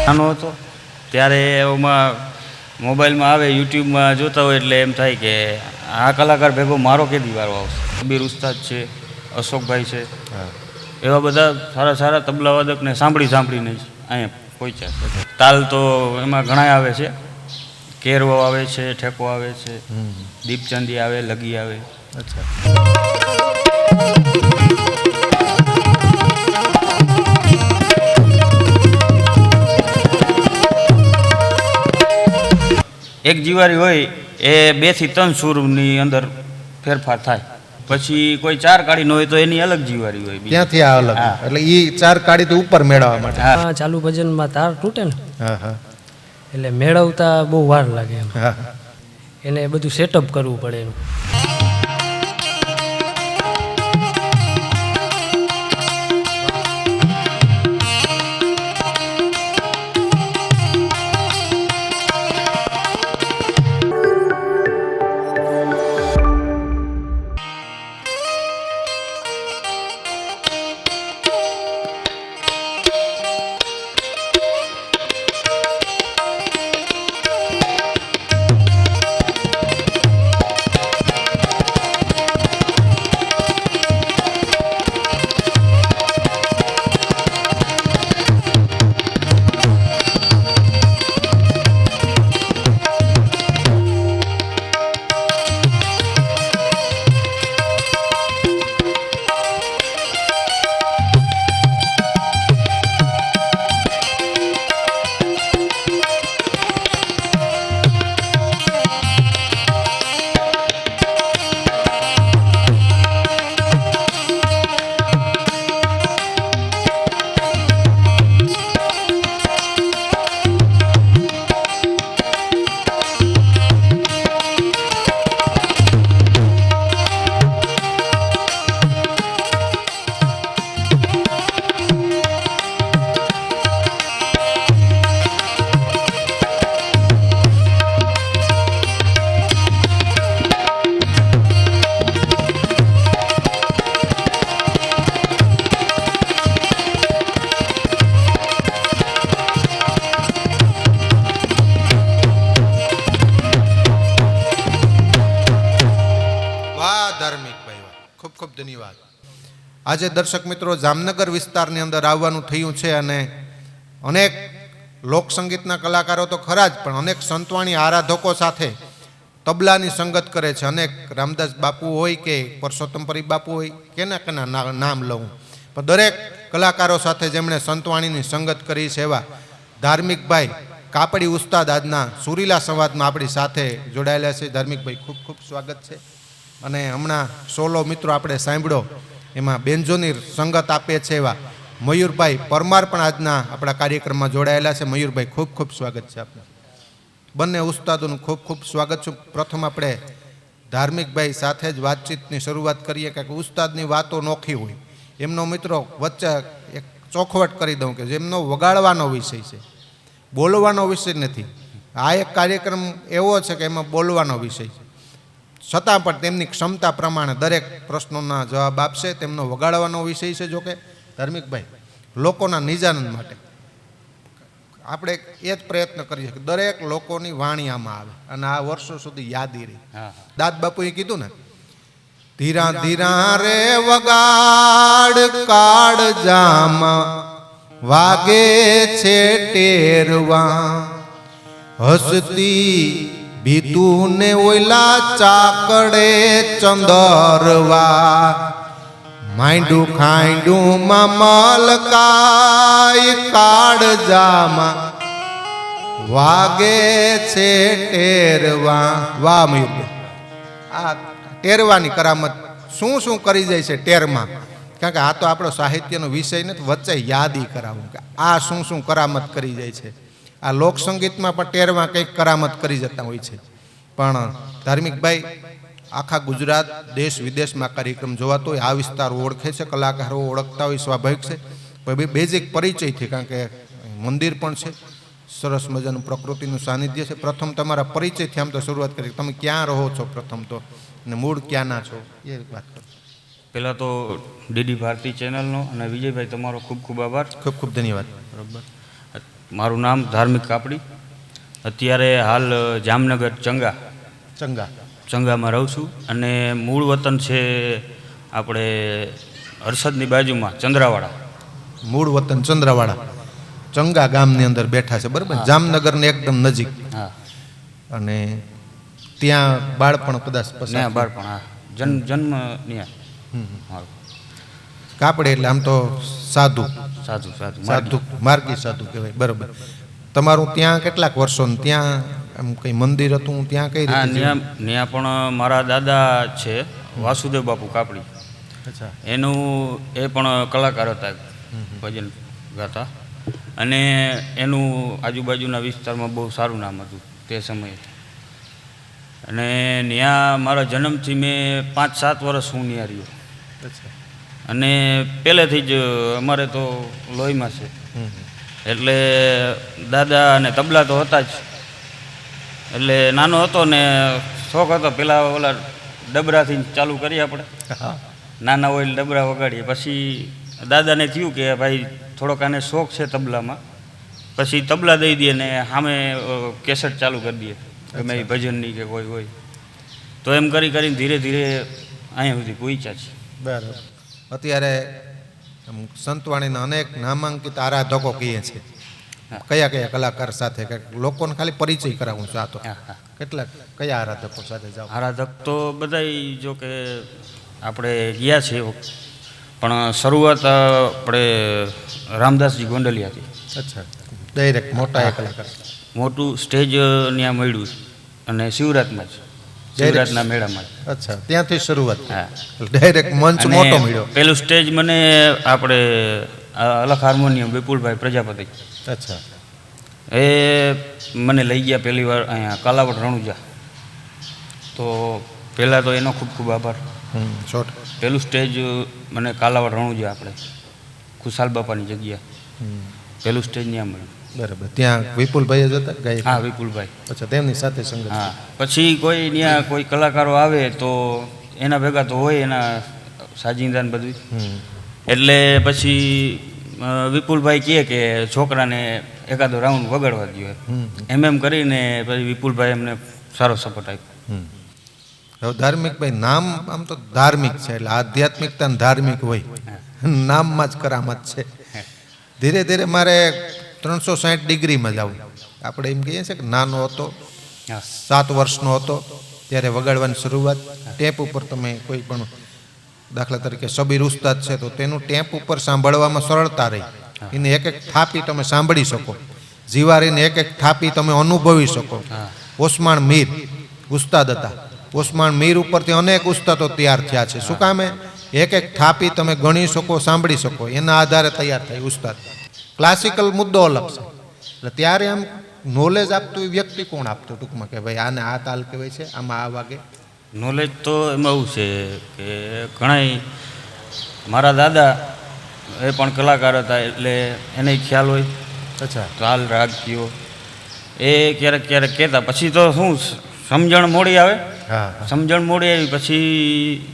નાનો હતો ત્યારે એમાં મોબાઈલમાં આવે, યુટ્યુબમાં જોતા હોય એટલે એમ થાય કે આ કલાકાર ભેગો મારો કેદી વારો આવશે. કબીર ઉસ્તાદ છે, અશોકભાઈ છે, એવા બધા સારા સારા તબલાવાદકને સાંભળીને અહીંયા પહોંચ્યા. તાલ તો એમાં ઘણા આવે છે, કેરવો આવે છે, ઠેકો આવે છે, દીપચંદી આવે, લગી આવે. અચ્છા. એક જીવારી હોય એ 2 થી 3 સૂરની અંદર ફેરફાર થાય. પછી કોઈ 4 કાઢી ન હોય તો એની અલગ જીવારી હોય. ત્યાંથી આ અલગ, એટલે એ 4 કાઢી તો ઉપર મેળવવા માટે. હા, ચાલુ ભજનમાં તાર તૂટે ને, હા હા, એટલે મેળવતા બહુ વાર લાગે એમ. હા, એને બધું સેટઅપ કરવું પડે એનું. ધન્યવાદ. આજે દર્શક મિત્રો જામનગર વિસ્તારની અંદર આવવાનું થયું છે અને અનેક લોકસંગીતના કલાકારો તો ખરા જ, પણ અનેક સંતવાણી આરાધકો સાથે તબલાની સંગત કરે છે. અનેક રામદાસ બાપુ હોય કે પરસોત્તમપરી બાપુ હોય, કેના નામ લઉં, પણ દરેક કલાકારો સાથે જેમણે સંતવાણીની સંગત કરી છે એવા ધાર્મિકભાઈ કાપડી ઉસ્તાદ આજના સુરીલા સંવાદમાં આપણી સાથે જોડાયેલા છે. ધાર્મિકભાઈ ખૂબ ખૂબ સ્વાગત છે. અને હમણાં સોલો મિત્રો આપણે સાંભળ્યો, એમાં બેન્જોની સંગત આપે છે એવા મયુરભાઈ પરમાર પણ આજના આપણા કાર્યક્રમમાં જોડાયેલા છે. મયુરભાઈ ખૂબ ખૂબ સ્વાગત છે આપનું. બંને ઉસ્તાદોનું ખૂબ ખૂબ સ્વાગત છું. પ્રથમ આપણે ધાર્મિકભાઈ સાથે જ વાતચીતની શરૂઆત કરીએ કે ઉસ્તાદની વાતો નોખી હોય, એમનો મિત્રો વચ્ચે એક ચોખવટ કરી દઉં કે જેમનો વગાડવાનો વિષય છે, બોલવાનો વિષય નથી. આ એક કાર્યક્રમ એવો છે કે એમાં બોલવાનો વિષય છે, છતાં પણ તેમની ક્ષમતા પ્રમાણે દરેક પ્રશ્નોના જવાબ આપશે. તેમનો વગાડવાનો વિષય છે. જોકે ધાર્મિકભાઈ, લોકોના નિજાનંદ માટે આપણે એ જ પ્રયત્ન કરીએ કે દરેક લોકોની વાણી આમાં આવે અને આ વર્ષો સુધી યાદી રહી. દાદ બાપુએ કીધું ને, ધીરા ધીરા રે વગાડ કાળ જામ વાગે છે ટેરવા, હસતી ભીતું ને ઓયલા ચાકડે ચંદરવા, માંડું ખાંડું માં મલકાય કાળજામાં વાગે છે ટેરવા. વાહ મયુર, આ ટેરવાની કરામત શું શું કરી જાય છે ટેરમાં, કારણ કે આ તો આપણો સાહિત્યનો વિષય નથી, વચ્ચે યાદી કરાવું કે આ શું શું કરામત કરી જાય છે. આ લોકસંગીતમાં પણ ટેરમાં કંઈક કરામત કરી જતા હોય છે. પણ ધાર્મિકભાઈ આખા ગુજરાત દેશ વિદેશમાં કાર્યક્રમ જોવાતો હોય, આ વિસ્તાર ઓળખે છે, કલાકારો ઓળખતા હોય, સ્વાભાવિક છે. બેઝિક પરિચયથી, કારણ કે મંદિર પણ છે, સરસ મજાનું પ્રકૃતિનું સાનિધ્ય છે. પ્રથમ તમારા પરિચયથી આમ તો શરૂઆત કરી, તમે ક્યાં રહો છો પ્રથમ તો, અને મૂળ ક્યાંના છો એ વાત કરો. પહેલાં તો ડીડી ભારતી ચેનલનો અને વિજયભાઈ તમારો ખૂબ ખૂબ આભાર. ખૂબ ખૂબ ધન્યવાદ. બરાબર. મારું નામ ધાર્મિક કાપડી. અત્યારે હાલ જામનગર ચંગામાં રહું છું અને મૂળ વતન છે આપણે હર્ષદની બાજુમાં ચંદ્રાવાડા. મૂળ વતન ચંદ્રાવાડા, ચંગા ગામની અંદર બેઠા છે, બરાબર? જામનગરની એકદમ નજીક. હા. અને ત્યાં બાળપણ કદાચ ત્યાં બાળપણ, હા, જન્મ ત્યાં મારું. કાપડે એટલે આમ તો સાધુ સાધુ માર્ગી સાધુ કહેવાય, બરાબર? તમારું ત્યાં કેટલાક વર્ષો ત્યાં આમ કઈ મંદિર હતું, ત્યાં કઈ હા, રીતે? ત્યાં પણ મારા દાદા છે વાસુદેવ બાપુ કાપડી. અચ્છા. એનું એ પણ કલાકાર હતા, ભજન ગાતા, અને એનું આજુબાજુના વિસ્તારમાં બહુ સારું નામ હતું તે સમયે. અને ત્યાં મારા જન્મથી મેં 5-7 વર્ષ હું ત્યાં રહ્યો. અચ્છા. અને પહેલેથી જ અમારે તો લોહીમાં છે, એટલે દાદા અને તબલા તો હતા જ. એટલે નાનો હતો ને શોખ હતો, પેલા ઓલા ડબરાથી ચાલુ કરીએ આપણે, નાના હોય એટલે ડબરા વગાડીએ. પછી દાદાને થયું કે ભાઈ થોડોક આને શોખ છે તબલામાં, પછી તબલા દઈ દઈએ ને સામે કેસેટ ચાલુ કરી દઈએ, ગમે એ ભજનની કે કોઈ હોય તો. એમ કરીને ધીરે ધીરે અહીંયા સુધી પહોંચ્યા છે. બરાબર. અત્યારે સંતવાણીના અનેક નામાંકિત આરાધકો કહીએ છે, કયા કયા કલાકાર સાથે લોકોને ખાલી પરિચય કરાવું છું. આ તો કેટલાક કયા આરાધકો સાથે જાઓ? આરાધક તો બધાય જો કે આપણે ગયા છે, પણ શરૂઆત આપણે રામદાસજી ગોંડલિયાથી. અચ્છા. ડાયરેક્ટ મોટા કલાકાર, મોટું સ્ટેજ ત્યાં મળ્યું અને શિવરાતમાં જ, શિવરાતના મેળામાં જ. અચ્છા, ત્યાંથી શરૂઆત. હા, ડાયરેક્ટ મંચ મોટો મળ્યો. પેલું સ્ટેજ મને આપણે અલગ હાર્મોનિયમ વિપુલભાઈ પ્રજાપતિ, અચ્છા, એ મને લઈ ગયા પહેલી વાર અહીંયા કાલાવડ રણુજા. તો પહેલાં તો એનો ખૂબ ખૂબ આભાર. પેલું સ્ટેજ મને કાલાવડ રણુજા, આપણે ખુશાલ બાપાની જગ્યા, પેલું સ્ટેજ ત્યાં મળ્યું. બરાબર. ત્યાં વિપુલભાઈ જ હતા ગાયક? હા, વિપુલભાઈ. અચ્છા, તેમની સાથે સંગત. હા. પછી કોઈ ત્યાં કોઈ કલાકારો આવે તો એના ભેગા તો હોય એના સાજિંદાન બધું. એટલે પછી વિપુલભાઈ કહે કે છોકરાને એકાદો રાઉન્ડ વગાડવા દો. એમ કરીને પછી વિપુલભાઈ એમને સારો સપોર્ટ આપ્યો. હવે ધાર્મિકભાઈ, નામ આમ તો ધાર્મિક છે એટલે આધ્યાત્મિકતા ને ધાર્મિક હોય, નામમાં જ કરામત છે. ધીરે ધીરે મારે 360 ડિગ્રીમાં જ આવું. આપણે એમ કહીએ છીએ કે નાનો હતો, 7 વર્ષનો હતો ત્યારે વગાડવાની શરૂઆત. ટેપ ઉપર તમે કોઈ પણ, દાખલા તરીકે શબીર ઉસ્તાદ છે તો તેનું ટેપ ઉપર સાંભળવામાં સરળતા રહી. એની એક એક થાપી તમે સાંભળી શકો, જીવારીને એક એક થાપી તમે અનુભવી શકો. ઓસમાણ મીર ઉસ્તાદ હતા, ઓસમાણ મીર ઉપરથી અનેક ઉસ્તાદો તૈયાર થયા છે. શું કામે? એક એક થાપી તમે ગણી શકો, સાંભળી શકો, એના આધારે તૈયાર થાય ઉસ્તાદ. ક્લાસિકલ મુદ્દો અલગ છે. એટલે ત્યારે આમ નોલેજ આપતું એ વ્યક્તિ કોણ આપતું ટૂંકમાં, કે ભાઈ આને આ તાલ કહેવાય છે, આમાં આ વાગે? નોલેજ તો એમાં એવું છે કે ઘણાય મારા દાદા એ પણ કલાકાર હતા એટલે એને ખ્યાલ હોય. અચ્છા. તાલ રાગ કયો એ ક્યારેક ક્યારેક કહેતા. પછી તો શું સમજણ મોડી આવે. સમજણ મોડી આવી પછી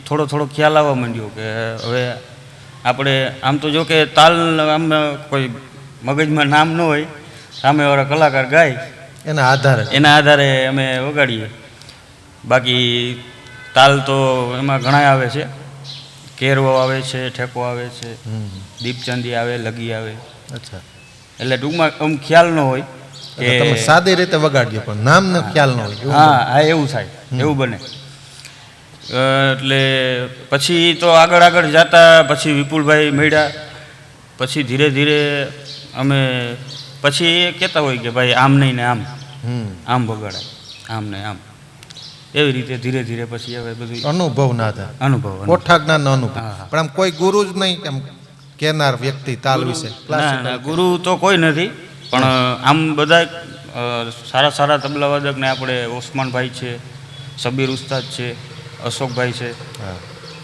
થોડો થોડો ખ્યાલ આવવા માંડ્યો કે હવે આપણે આમ તો જો કે તાલ આમ કોઈ મગજમાં નામ ન હોય, સામેવાળા કલાકાર ગાય એના આધારે અમે વગાડીએ. બાકી તાલ તો એમાં ઘણા આવે છે, કેરવો આવે છે, ઠેકો આવે છે, દીપચંદી આવે, લગી આવે. અચ્છા. એટલે ટૂંકમાં આમ ખ્યાલ ન હોય કે તમે સાદી રીતે વગાડજો પણ નામનો ખ્યાલ ન હોય. હા, એવું થાય, એવું બને. એટલે પછી તો આગળ જતા પછી વિપુલભાઈ મળ્યા. પછી ધીરે ધીરે અમે પછી એ કહેતા હોય કે ભાઈ આમ નહીં ને આમ વગાડાય, આમ ને આમ. એવી રીતે ધીરે ધીરે પછી હવે બધું અનુભવ કોઠા જ્ઞાન અનુભવ. પણ આમ કોઈ ગુરુ જ નહીં આમ કેનાર વ્યક્તિ તાલ વિશે? ના, ગુરુ તો કોઈ નથી, પણ આમ બધા સારા તબલાવાદક ને આપણે ઓસમાનભાઈ છે, શબીર ઉસ્તાદ છે, અશોકભાઈ છે,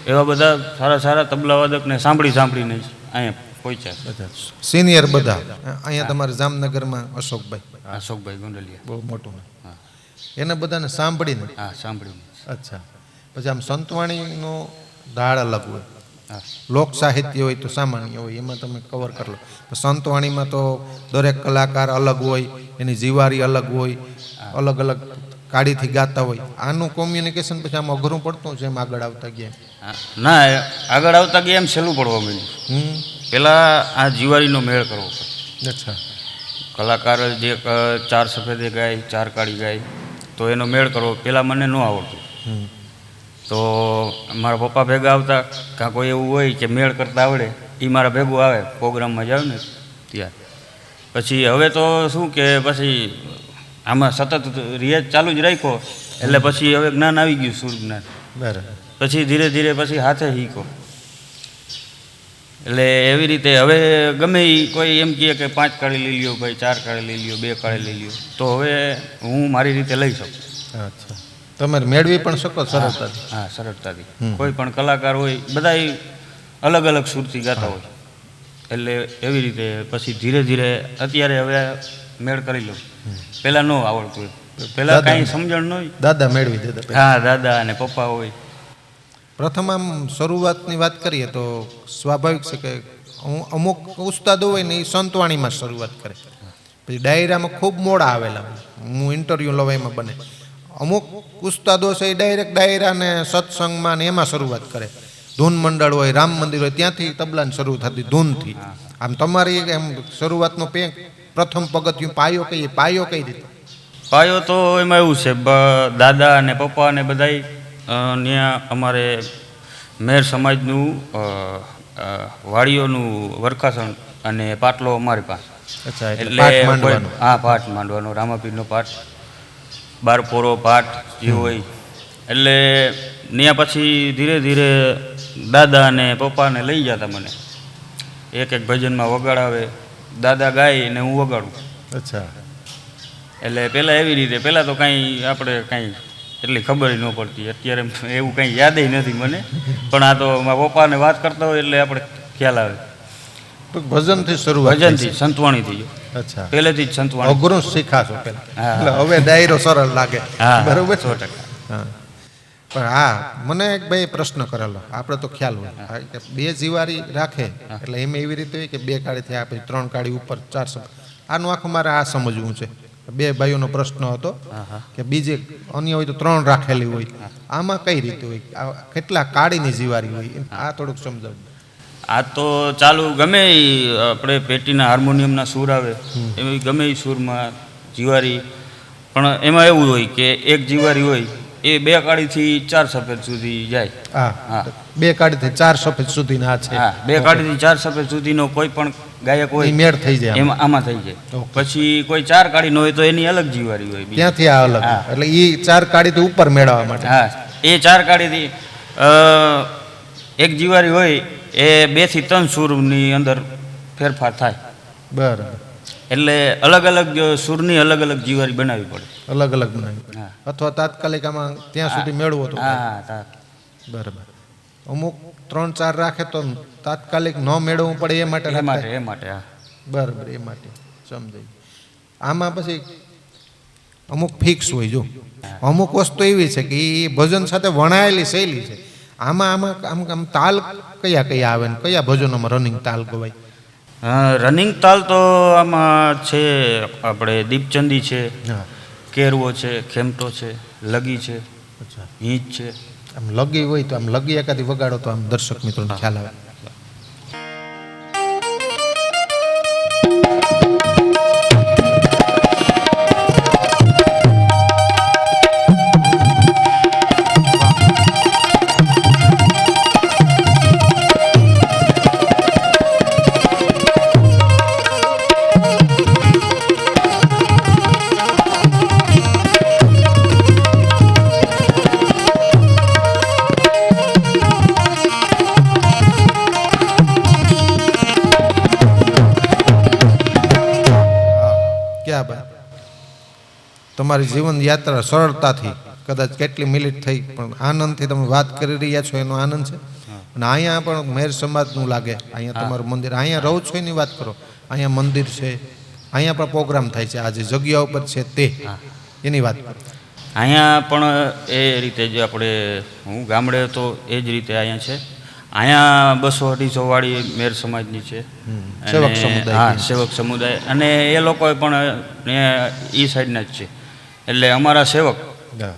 એવા બધા સારા તબલાવાદકને સાંભળીને અહીંયા પહોંચ્યા. સિનિયર બધા અહીંયા તમારા જામનગરમાં? અશોકભાઈ ગોંડલિયા બહુ મોટું. એને બધાને સાંભળીને? સાંભળીને. અચ્છા. પછી આમ સંતવાણીનો ઢાળ અલગ હોય, હા. લોક સાહિત્ય હોય તો સામાન્ય હોય, એમાં તમે કવર કરી લો. સંતવાણીમાં તો દરેક કલાકાર અલગ હોય, એની જીવારી અલગ હોય, અલગ અલગ કાળીથી ગાતા હોય. આનું કોમ્યુનિકેશન પછી આમ અઘરું પડતું છે એમ આગળ આવતા ગયા? હા. ના, આગળ આવતા ગયા એમ સહેલું પડવા માંડ્યું. પહેલાં આ જીવારીનો મેળ કરવો પડે. અચ્છા. કલાકાર જે 4 સફેદે ગાય, 4 કાળી ગાય, તો એનો મેળ કરવો પહેલાં મને ન આવડતું. તો મારા પપ્પા ભેગા આવતા, કાં કોઈ એવું હોય કે મેળ કરતા આવડે, એ મારા ભેગું આવે પ્રોગ્રામમાં જાવ ને ત્યાં. પછી હવે તો શું કે પછી આમાં સતત રિયાઝ ચાલુ જ રાખ્યો એટલે પછી હવે જ્ઞાન આવી ગયું, સુર જ્ઞાન. બરાબર. પછી ધીરે ધીરે પછી હાથે શીખો. એટલે એવી રીતે હવે ગમે એ કોઈ એમ કહે કે 5 કાળી લઈ લ્યો ભાઈ, 4 કાળી લઈ લ્યો, 2 કાળી લઈ લ્યો, તો હવે હું મારી રીતે લઈ શકું. અચ્છા. તમે મેળવી પણ શકો સરળતાથી? હા, સરળતાથી. કોઈ પણ કલાકાર હોય, બધા અલગ અલગ સુરથી ગાતા હોય, એટલે એવી રીતે પછી ધીરે ધીરે અત્યારે હવે મેળ કરી લઉં. પહેલાં ન આવડતું, પહેલાં કાંઈ સમજણ ન હોય. દાદા મેળવી દેતા? હા, દાદા અને પપ્પા હોય. પ્રથમ આમ શરૂઆતની વાત કરીએ તો સ્વાભાવિક છે કે અમુક ઉસ્તાદો હોય ને એ સંતવાણીમાં શરૂઆત કરે, પછી ડાયરામાં ખૂબ મોડા આવેલા. હું ઇન્ટરવ્યૂ લવા એમાં બને. અમુક ઉસ્તાદો છે એ ડાયરેક્ટ ડાયરા ને સત્સંગમાં ને એમાં શરૂઆત કરે. ધૂન મંડળ હોય, રામ મંદિર હોય, ત્યાંથી તબલાની શરૂ થતી ધૂનથી. આમ તમારી એમ શરૂઆતનો પ્રથમ પગથિયું પાયો કઈ રીતે? પાયો તો એમાં એવું છે, દાદા અને પપ્પા અને બધાય ત્યાં અમારે મેર સમાજનું વાડીઓનું વરખાસણ અને પાટલો અમારી પાસે. અચ્છા. એટલે હા, પાઠ માંડવાનો, રામાપીરનો પાઠ, 12 પોરો પાઠ જે હોય. એટલે ત્યાં પછી ધીરે ધીરે દાદા અને પપ્પાને લઈ જતા મને. એક ભજનમાં વગાડાવે, દાદા ગાય ને હું વગાડું. અચ્છા. એટલે પહેલાં એવી રીતે, પહેલાં તો કાંઈ આપણે કાંઈ એટલી ખબર ન પડતી. અત્યારે એવું કંઈ યાદ નથી મને, પણ આ તો મારા પપ્પાને વાત કરતા હોય એટલે આપણે ખ્યાલ આવે. તો ભજનથી શરૂઆત? ભજનથી, સંતવાણીથી. અચ્છા. પહેલેથી જ સંતવાણી. અઘરું શીખાશો પહેલા? હા. એટલે હવે ડાયરો સરળ લાગે. હા, બરોબર. 100%. હા. પણ હા, મને એક ભાઈ પ્રશ્ન કરેલો, આપણે તો ખ્યાલ હોય કે 2 જીવારી રાખે એટલે એમ એવી રીતે હોય કે 2 કાળી થયા પછી 3 કાળી ઉપર 4 સબ. આનું આખું મારે આ સમજવું છે. 2 ભાઈઓનો પ્રશ્ન હતો કે બીજે અન્ય હોય તો 3 રાખેલી હોય, આમાં કઈ રીતે હોય? કેટલા કાળીની જીવારી હોય? આ થોડુંક સમજાવું. આ તો ચાલુ ગમે એ આપણે પેટીના હાર્મોનિયમના સૂર આવે એવી ગમે એ સૂરમાં જીવારી. પણ એમાં એવું હોય કે એક જીવારી હોય એ 2 કાળીથી 4 સફેદ સુધી જાય. હા. 2 કાળીથી 4 સફેદ સુધીના છે. હા, 2 કાળીથી 4 સફેદ સુધીનો કોઈ પણ ગાયક હોય મેળ થઈ જાય એમાં, આમાં થઈ જાય. પછી કોઈ 4 કાળીનો હોય તો એની અલગ જીવારી હોય. ત્યાંથી આ અલગ. એટલે એ 4 કાળીથી ઉપર મેળવવા માટે. હા, એ 4 કાળીથી એક જીવારી હોય એ 2 થી 3 સૂરની અંદર ફેરફાર થાય. બરાબર. એટલે અલગ અલગ સૂરની અલગ અલગ જીવારી બનાવવી પડે. અલગ અલગ બનાવવી પડે. અથવા તાત્કાલિક આમાં ત્યાં સુધી મેળવો તો. હા. બરાબર. અમુક 3-4 રાખે તો તાત્કાલિક ન મેળવવું પડે એ માટે. એ માટે. હા, બરાબર. એ માટે સમજાય. આમાં પછી અમુક ફિક્સ હોય. જો અમુક વસ્તુ એવી છે કે એ ભજન સાથે વણાયેલી શૈલી છે. આમ તાલ કયા આવે ને કયા ભજનોમાં રનિંગ તાલ ગવાય? રનિંગ તાલ તો આમાં છે આપણે દીપચંદી છે, કેરવો છે, ખેમટો છે, લગી છે, હિંચ છે. આમ લગી હોય તો આમ લગી એકાદી વગાડો તો આમ દર્શક મિત્રોને ખ્યાલ આવે. તમારી જીવન યાત્રા સરળતાથી કદાચ કેટલી મિનિટ થઈ પણ આનંદથી તમે વાત કરી રહ્યા છો એનો આનંદ છે. અને અહીંયા પણ મેર સમાજનું લાગે, અહીંયા તમારું મંદિર, અહીંયા રહો છો એની વાત કરો, અહીંયા મંદિર છે, અહીંયા પણ પ્રોગ્રામ થાય છે, આ જે જગ્યા ઉપર છે તે એની વાત કરો. અહીંયા પણ એ રીતે જે આપણે હું ગામડે હતો એ જ રીતે અહીંયા છે. અહીંયા 200-250 વાળી મેર સમાજની છે. સેવક અને સમુદાય. હા, સેવક સમુદાય. અને એ લોકો પણ એ સાઈડના જ છે. એટલે અમારા સેવક હા.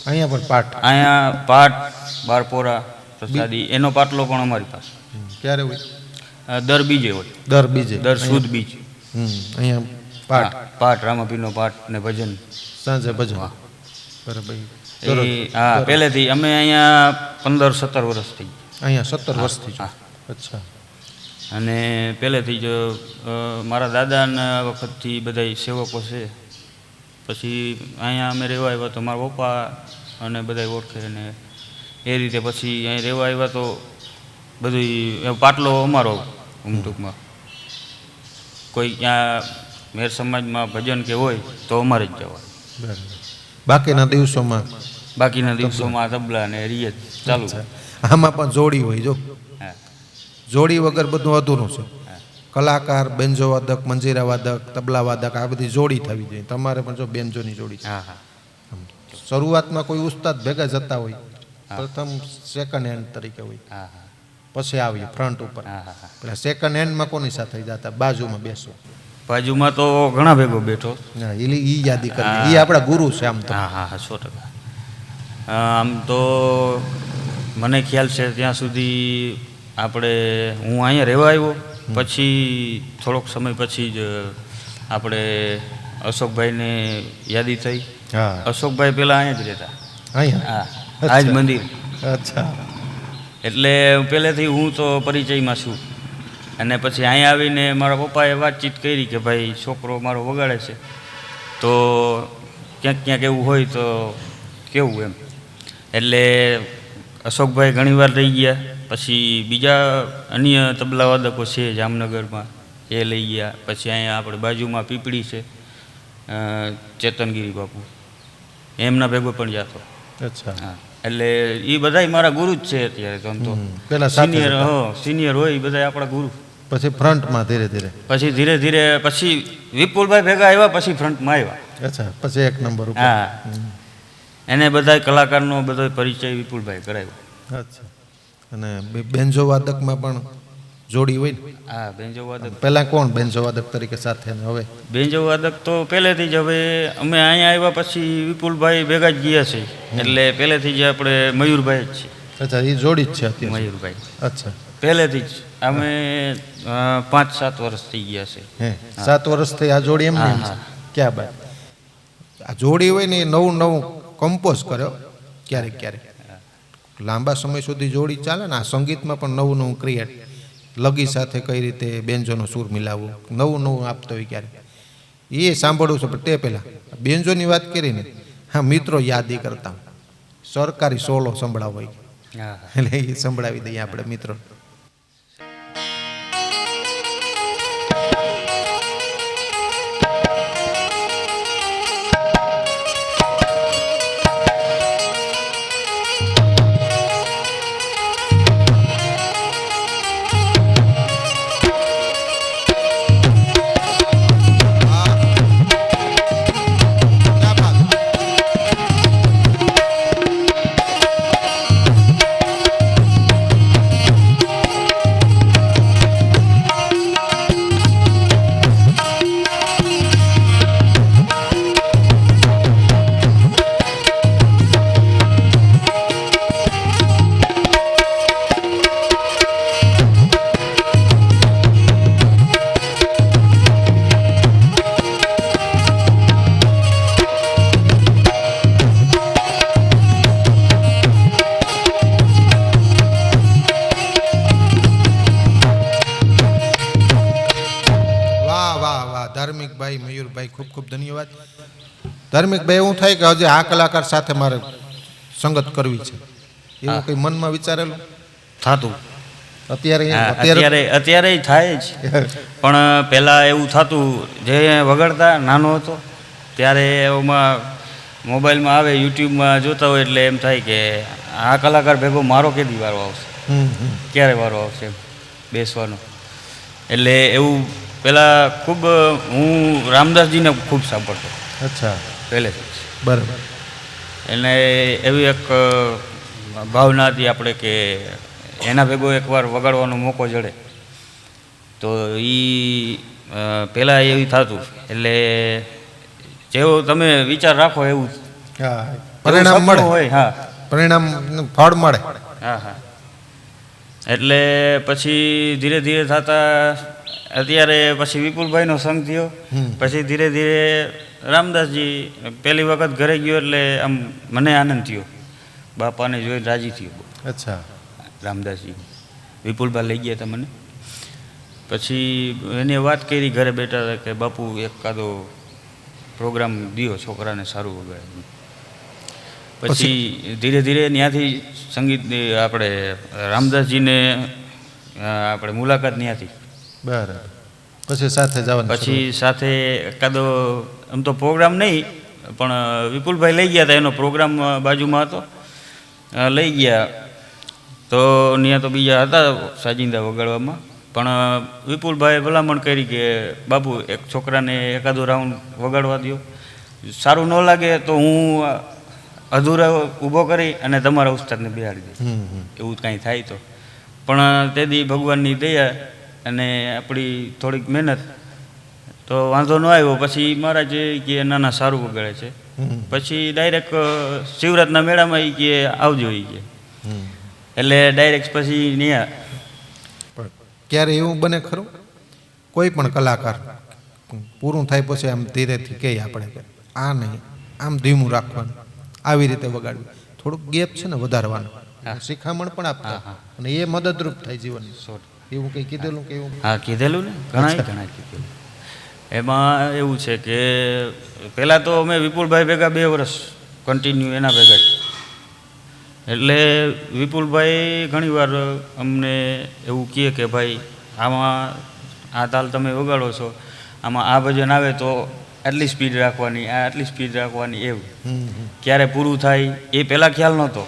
અહીંયા પણ પાઠ અહીંયા પાઠ, બારપોરા, પ્રસાદી એનો પાટલો પણ અમારી પાસે ક્યારે હોય? દર બીજે હોય, દર બીજે દર સુદ બીજ. અહીંયા પાઠ હા, પાઠ, રામાપીરનો પાઠ ને ભજન. સાંજે ભજન. બરાબર. હા, પહેલેથી અમે અહીંયા 15-17 વર્ષ થઈ ગયા. અહીંયા 17 વર્ષથી છો. હા. અચ્છા. અને પહેલેથી જ મારા દાદાના વખતથી બધા સેવકો છે. પછી અહીંયા અમે રહેવા આવ્યા તો મારા પપ્પા અને બધા ઓળખે ને એ રીતે પછી અહીં રહેવા આવ્યા તો બધું પાટલો અમારો ટૂંકમાં. કોઈ ક્યાં મેર સમાજમાં ભજન કે હોય તો અમારે જ જવા. બરાબર. બાકીના દિવસોમાં બાકીના દિવસોમાં તબલા ને રિયાઝ ચાલુ. આમાં પણ જોડી હોય. જો હા, જોડી વગર બધું અધૂરું છે. કલાકાર, બેન્જો વાદક, મંજીરા વાદક, તબલા વાદક, આ બધી જોડી થવી જોઈએ. તમારે પણ જો બેન્જોની જોડી છે. હા, હા. શરૂઆતમાં કોઈ ઉસ્તાદ ભેગા જતા હોય, પ્રથમ સેકન્ડ હેન્ડ તરીકે હોય, હા, હા. પછી આવીએ ફ્રન્ટ ઉપર. હા, હા, હા. પેલા સેકન્ડ હેન્ડમાં કોની સાથે જતા? બાજુમાં બેસો. બાજુમાં તો ઘણા ભેગો બેઠો. હા, ઈ યાદી કરવી. ઈ આપણા ગુરુ છે આમ તો. હા, હા, હા, 100%. આમ તો મને ખ્યાલ છે ત્યાં સુધી આપણે હું અહીંયા રહેવા આવ્યો પછી થોડોક સમય પછી જ આપણે અશોકભાઈને યાદી થઈ. હા. અશોકભાઈ પહેલાં અહીંયા જ રહેતા. અહીંયા. હા, આ જ મંદિર. અચ્છા. એટલે પહેલેથી હું તો પરિચયમાં છું. અને પછી અહીંયા આવીને મારા પપ્પાએ વાતચીત કરી કે ભાઈ છોકરો મારો વગાડે છે તો ક્યાંક ક્યાંક એવું હોય તો કેવું એમ. એટલે અશોકભાઈ ઘણીવાર રહી ગયા. પછી બીજા અન્ય તબલાવાદકો છે જામનગરમાં, એ લઈ ગયા. પછી અહીંયા આપણે બાજુમાં પીપળી છે, ચેતનગીરી બાપુ, એમના ભેગો પણ જતો. અચ્છા. હા, એટલે એ બધાય મારા ગુરુ જ છે અત્યારે. તો પેલા સાથે સિનિયર હતા. સિનિયર હોય એ બધા આપણા ગુરુ. પછી ફ્રન્ટમાં ધીરે ધીરે. પછી ધીરે ધીરે પછી વિપુલભાઈ ભેગા આવ્યા, પછી ફ્રન્ટમાં આવ્યા. અચ્છા. પછી એક નંબર ઉપર. હા, એને બધા કલાકારનો બધો પરિચય વિપુલભાઈ કરાવ્યો. અચ્છા. અને બેન્જો વાદકમાં પણ જોડી હોય ને? હા, બેન્જો વાદક. પહેલા કોણ બેન્જો વાદક તરીકે સાથે ને હવે? બેન્જો વાદક તો પહેલેથી જ. હવે અમે અહીંયા આવ્યા પછી વિપુલભાઈ ભેગા જ ગયા છે. એટલે પહેલેથી જ આપણે મયુરભાઈ જ છીએ. અચ્છા. એ જોડી જ છે અત્યારે? મયુરભાઈ અચ્છા. પહેલેથી જ અમે 5-7 વર્ષ થઈ ગયા છે. હે 7 વર્ષથી આ જોડી એમ હા, ને? હા. ક્યાં બાત. આ જોડી હોય ને એ નવું નવું કમ્પોઝ કર્યો ક્યારેક ક્યારેક. લાંબા સમય સુધી જોડી ચાલે ને. આ સંગીતમાં પણ નવું નવું ક્રિએટ, લગી સાથે કઈ રીતે બેન્જોનો સૂર મિલાવવો, નવું નવું આપતો હોય ક્યારેક. એ સાંભળવું છે. પણ તે પહેલાં બેન્જોની વાત કરીને હા મિત્રો યાદી કરતા સરકારી સોલો સંભળાવો હોય હા, એટલે એ સંભળાવી દઈએ આપણે મિત્રો. ધાર્મિકભાઈ, મયુરભાઈ, ખૂબ ખૂબ ધન્યવાદ. ધાર્મિકભાઈ, એવું થાય કે હજી આ કલાકાર સાથે મારે સંગત કરવી છે, એવું કંઈ મનમાં વિચારેલું થતું. અત્યારે? અત્યારે થાય જ. પણ પહેલાં એવું થતું, જે વગાડતા નાનો હતો ત્યારે એમાં મોબાઈલમાં આવે, યુટ્યુબમાં જોતા હોય એટલે એમ થાય કે આ કલાકાર ભેગો મારો કેદી વારો આવશે, ક્યારે વારો આવશે બેસવાનો. એટલે એવું પહેલાં ખૂબ હું રામદાસજીને ખૂબ સાંભળતો. અચ્છા. પહેલેથી જ. બરાબર. એને એવી એક ભાવના હતી આપણે કે એના ભેગો એકવાર વગાડવાનો મોકો જડે તો એ પહેલાં એવું થતું. એટલે જેવો તમે વિચાર રાખો એવું હા, પરિણામ મળે. હોય. હા, પરિણામ ફળ મળે. હા, હા. એટલે પછી ધીરે ધીરે થતા અત્યારે પછી વિપુલભાઈનો સંગ થયો. પછી ધીરે ધીરે રામદાસજી પહેલી વખત ઘરે ગયો એટલે આમ મને આનંદ થયો, બાપાને જોઈને રાજી થયો. અચ્છા. રામદાસજી વિપુલભાઈ લઈ ગયા હતા મને. પછી એને વાત કરી ઘરે બેઠા હતા કે બાપુ એકાદો પ્રોગ્રામ દિયો છોકરાને સારું વગાડે. પછી ધીરે ધીરે ત્યાંથી સંગીત આપણે રામદાસજીને આપણે મુલાકાત ત્યાંથી. બરાબર. પછી સાથે જવાનું. પછી સાથે એકાદો આમ તો પ્રોગ્રામ નહીં પણ વિપુલભાઈ લઈ ગયા હતા, એનો પ્રોગ્રામ બાજુમાં હતો, લઈ ગયા તો ત્યાં તો બીજા હતા સાજિંદા વગાડવામાં. પણ વિપુલભાઈએ ભલામણ કરી કે બાપુ એક છોકરાને એકાદો રાઉન્ડ વગાડવા દો, સારું ન લાગે તો હું અધૂરા ઊભો કરી અને તમારા ઉસ્તાદને બેહાડી દઈશ, એવું કાંઈ થાય તો. પણ તે દી ભગવાનની દયા અને આપણી થોડીક મહેનત તો વાંધો ન આવ્યો. પછી મહારાજ કે નાના સારું વગાડે છે. પછી ડાયરેક્ટ શિવરાતના મેળામાં એ કે આવજો એ કે, એટલે ડાયરેક્ટ પછી ત્યાં. ક્યારે એવું બને ખરું કોઈ પણ કલાકાર પૂરું થાય પછી આમ ધીરેથી કહીએ આપણે કે આ નહીં, આમ ધીમું રાખવાનું, આવી રીતે વગાડવું, થોડુંક ગેપ છે ને વધારવાનું, શિખામણ પણ આપતા અને એ મદદરૂપ થાય જીવન. એવું કંઈ કીધેલું કે એવું? હા, કીધેલું ને, ઘણા કીધેલું. એમાં એવું છે કે પહેલાં તો અમે વિપુલભાઈ ભેગા 2 વર્ષ કન્ટિન્યુ એના ભેગા જ. એટલે વિપુલભાઈ ઘણીવાર અમને એવું કહે કે ભાઈ આમાં આ તાલ તમે વગાડો છો, આમાં આ ભજન આવે તો આટલી સ્પીડ રાખવાની, આ આટલી સ્પીડ રાખવાની, એવું. ક્યારે પૂરું થાય એ પહેલાં ખ્યાલ નહોતો.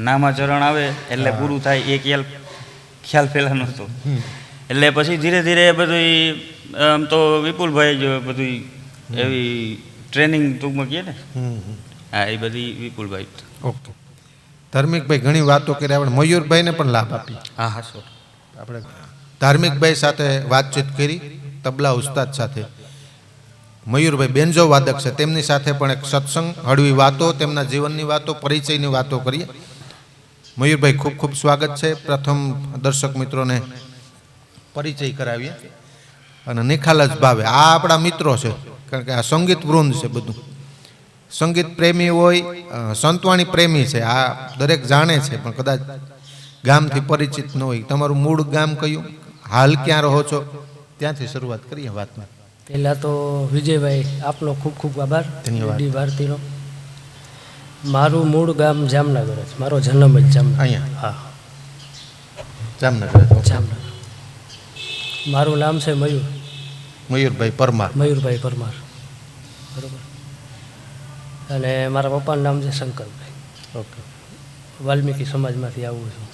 નામાં ચરણ આવે એટલે પૂરું થાય એ ખ્યાલ પહેલાં નહોતો. એટલે પછી ધીરે ધીરે બધું આમ તો વિપુલભાઈ જ બધું એવી ટ્રેનિંગ ટૂંકમાં કહે ને, હા, એ બધી વિપુલભાઈ. ઓકે. ધાર્મિકભાઈ ઘણી વાતો કરી, આપણે મયુરભાઈને પણ લાભ આપી. હા, હા, સર. આપણે ધાર્મિકભાઈ સાથે વાતચીત કરી, તબલા ઉસ્તાદ સાથે. મયુરભાઈ બેન્જો વાદક છે, તેમની સાથે પણ એક સત્સંગ, હળવી વાતો, તેમના જીવનની વાતો, પરિચયની વાતો કરીએ. મયુરભાઈ ખૂબ ખૂબ સ્વાગત છે. પ્રથમ દર્શક મિત્રોને પરિચય કરાવીએ અને નિખાલસ ભાવે આ આપણા મિત્રો છે, કારણ કે આ સંગીત વૃંદ છે, બધું સંગીત પ્રેમી હોય, સંતવાણી પ્રેમી છે, આ દરેક જાણે છે, પણ કદાચ ગામથી પરિચિત ન હોય. તમારું મૂળ ગામ કયું, હાલ ક્યાં રહો છો, ત્યાંથી શરૂઆત કરીએ વાતમાં. પહેલાં તો વિજયભાઈ આપનો ખૂબ ખૂબ આભાર. ધન્યવાદ. ડી ભારતીનો. મારું મૂળ ગામ જામનગર જ, મારો જન્મ જ જામનગર. અહીંયા? હા, જામનગર. જામનગર. મારું નામ છે મયુરભાઈ પરમાર. મયુરભાઈ પરમાર, બરાબર. અને મારા પપ્પાનું નામ છે શંકરભાઈ. ઓકે. વાલ્મીકી સમાજમાંથી આવું છું.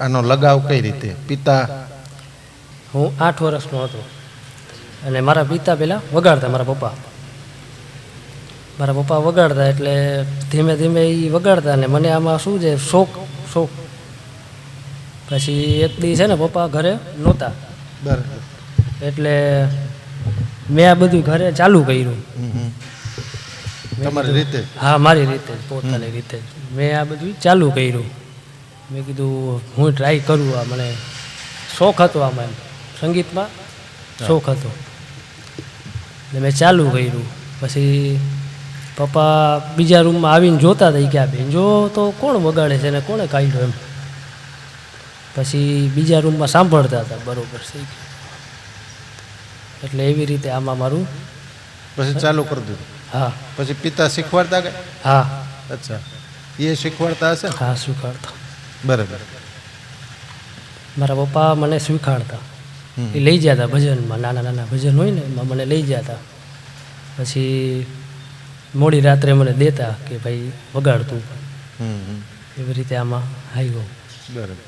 આનો લગાવ કઈ રીતે? પિતા? હું 8 વર્ષનો હતો અને મારા પિતા પહેલાં વગાડતા, મારા પપ્પા વગાડતા, એટલે ધીમે ધીમે એ વગાડતા અને મને આમાં શું છે શોખ. પછી એક દી છે ને પપ્પા ઘરે નહોતા, બરાબર, એટલે મેં આ બધું ઘરે ચાલુ કર્યું. તમારી રીતે? હા, મારી રીતે જ, પોતાની રીતે જ મેં આ બધું ચાલુ કર્યું. મેં કીધું હું ટ્રાય કરું, આ મને શોખ હતો, આમાં એમ સંગીતમાં શોખ હતો એટલે મેં ચાલુ કર્યું. પછી પપ્પા બીજા રૂમમાં આવીને જોતા હતા કે આ બેન્જો તો કોણ વગાડે છે ને કોણે કાઢ્યો એમ. પછી બીજા રૂમમાં સાંભળતા હતા, બરોબર છે, એટલે એવી રીતે આમાં મારું પછી ચાલુ કરી દીધું. હા. પછી પિતા શીખવાડતા કે? હા. અચ્છા, એ શીખવાડતા હશે? હા, શીખવાડતા. બરાબર. મારા પપ્પા મને શીખવાડતા, એ લઈ જતા ભજનમાં, નાના નાના ભજન હોય ને એમાં મને લઈ જતા. પછી મોડી રાત્રે મને દેતા કે ભાઈ વગાડતું. એવી રીતે આમાં આવ્યો. બરાબર.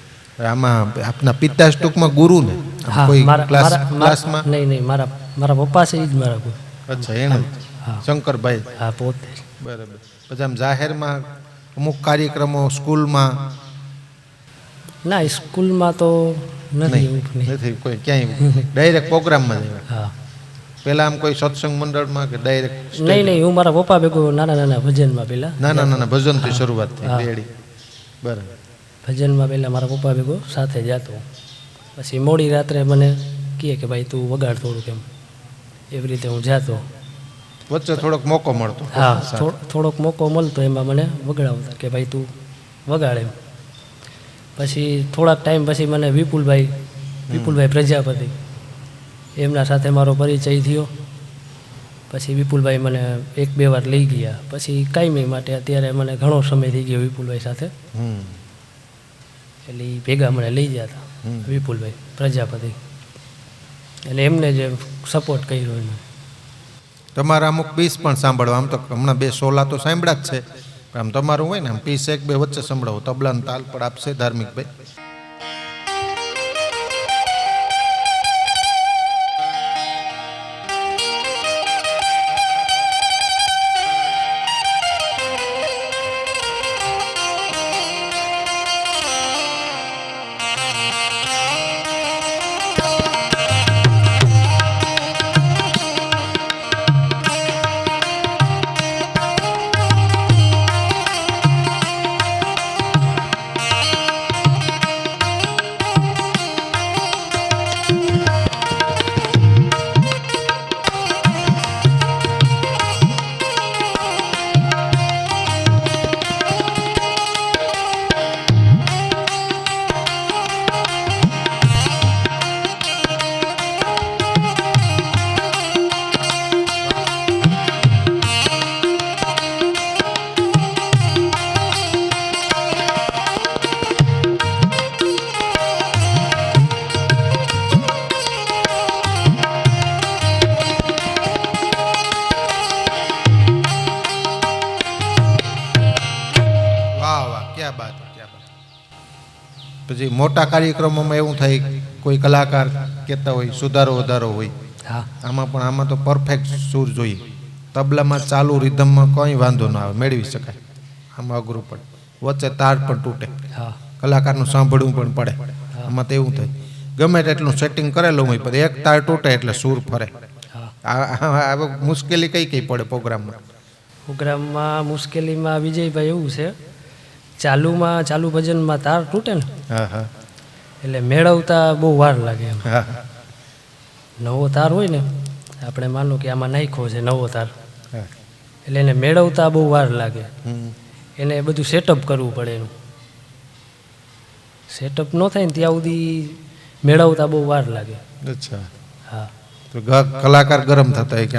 આમાં આપના પિતા ટૂંકમાં ગુરુ ને? હા, કોઈ ક્લાસમાં? ક્લાસમાં? નહીં, મારા પપ્પા છે, એ જ મારા ગુરુ. અચ્છા, એને? હા, શંકરભાઈ? હા, પોતે. બરાબર. પછી આમ જાહેરમાં અમુક કાર્યક્રમો સ્કૂલમાં ના સ્કૂલમાં તો નથી એવું નહીં. નથી કોઈ ક્યાંય ડાયરેક્ટ પ્રોગ્રામમાં જ આવ્યા? હા. પેલા આમ કોઈ સત્સંગ મંડળમાં કે ડાયરેક્ટ? નહીં હું મારા પપ્પા ભેગો નાના ભજનમાં પહેલાં નાના ભજનથી શરૂઆત થઈ રેડી. બરાબર. ભજનમાં પહેલાં મારા પપ્પા ભેગો સાથે જતો. પછી મોડી રાત્રે મને કહે કે ભાઈ તું વગાડ થોડુંક એમ. એવી રીતે હું જાતો. વચ્ચે થોડોક મોકો મળતો? હા, થોડોક મોકો મળતો એમાં મને વગાડાવતા કે ભાઈ તું વગાડ એમ. પછી થોડાક ટાઈમ પછી મને વિપુલભાઈ પ્રજાપતિ એમના સાથે મારો પરિચય થયો. પછી વિપુલભાઈ મને 1-2 વાર લઈ ગયા. પછી કાયમી માટે અત્યારે મને ઘણો સમય થઈ ગયો વિપુલભાઈ સાથે. એટલે એ ભેગા મને લઈ ગયા હતા વિપુલભાઈ પ્રજાપતિ. એટલે એમને જે સપોર્ટ કર્યો એને. તમારા અમુક પીસ પણ સાંભળવા, આમ તો હમણાં 2 સોલા તો સાંભળ્યા જ છે, પણ આમ તમારું હોય ને આમ પીસ 1-2 વચ્ચે સંભળાવો. તબલાનો તાલ પણ આપશે ધાર્મિકભાઈ. પછી મોટા કાર્યક્રમોમાં એવું થાય કોઈ કલાકાર કહેતા હોય સુધારો વધારો હોય. હા. આમાં તો પરફેક્ટ સૂર જોઈએ. તબલામાં ચાલુ રિધમમાં કંઈ વાંધો ના આવે, મેળવી શકાય. આમાં અઘરું પડે, વચ્ચે તાર પણ તૂટે, હા. કલાકારનું સાંભળવું પણ પડે. આમાં તો એવું થાય ગમે તેટલું સેટિંગ કરેલું હોય પણ એક તાર તૂટે એટલે સૂર ફરે. આ મુશ્કેલી કઈ પડે પ્રોગ્રામમાં? મુશ્કેલીમાં વિજયભાઈ એવું છે, ચાલુ ભજનમાં તાર તૂટે ને એટલે મેળવતા બહુ વાર લાગે એમ. નવો તાર હોય ને, આપણે માનો કે આમાં નાખ્યો છે નવો તાર, એટલે એને મેળવતા બહુ વાર લાગે. એને બધું સેટઅપ કરવું પડે. એનું સેટઅપ ન થાય ને ત્યાં સુધી મેળવતા બહુ વાર લાગે. અચ્છા. હા. તો કલાકાર ગરમ થતા હોય કે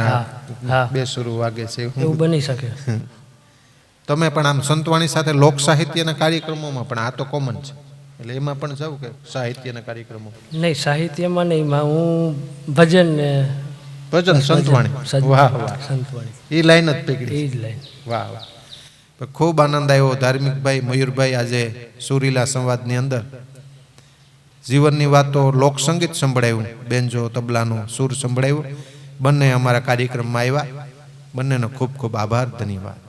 હા બેસુરું વાગે છે એવું બની શકે. તમે પણ આમ સંતવાણી સાથે લોક સાહિત્યના કાર્યક્રમોમાં પણ આ તો કોમન છે, એટલે એમાં પણ જાવ કે સાહિત્યના કાર્યક્રમો? નહીં, સાહિત્યમાં નહીં, હું ભજન ને સંતવાણી. વાહ વાહ, સંતવાણી એ લાઈન જ પકડી. એ જ લાઈન. વાહ વાહ. ખૂબ આનંદ આવ્યો ધાર્મિકભાઈ, મયુરભાઈ, આજે સુરીલા સંવાદની અંદર જીવનની વાતો, લોકસંગીત સંભળાયું, બેન્જો તબલાનું સૂર સંભળાયું. બંને અમારા કાર્યક્રમમાં આવ્યા. બંનેનો ખૂબ ખૂબ આભાર, ધન્યવાદ.